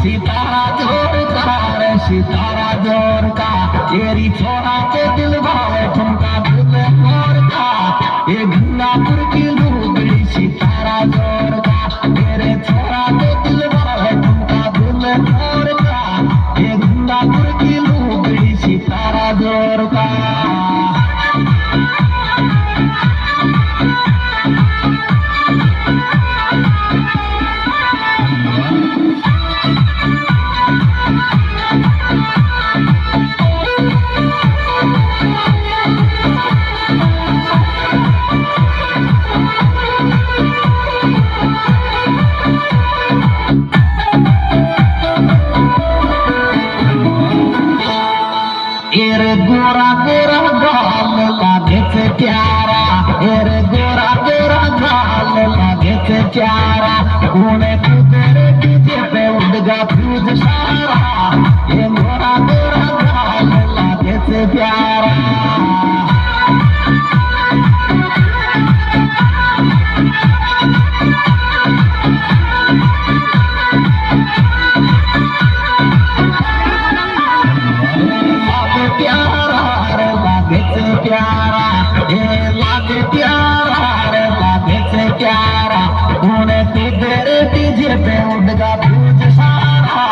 सितारा जोर का तेरी छोरा के दिल भावे ठुमका दिल मोर का ये गंगापुर की लूबड़ी सितारा जोर का तेरे छोरा के दिल भावे ठुमका दिल मोर का ये गंगापुर की लूबड़ी सितारा जोर का गोरा गोरा गाल लागे से प्यारा एरे गोरा गोरा गाल लागे से प्यारा उन्हें तेरे डीजे पे उड़गा फ्यूज सारा ये गोरा गोरा गाल लागे से प्यारा प्यारा उन्हें तेरे डीजे पे उड़गा फ्यूज सारा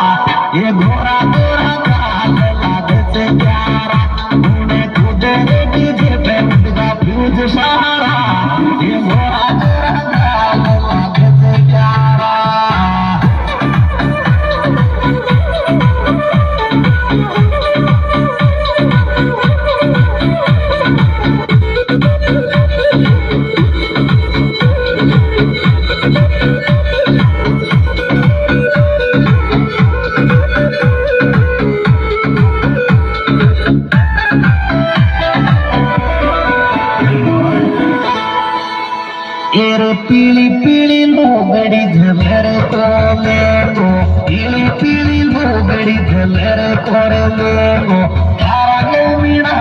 ये गोरा गोरा गाल लागे से प्यारा उन्हें तेरे डीजे पे उड़गा फ्यूज सारा ये गोरा गोरा गाल लागे से प्यारा एरे पीली पीली लोगड़ी झलर कोले गो पीली पीली लोगड़ी झलर कोले गो तारा लो मीना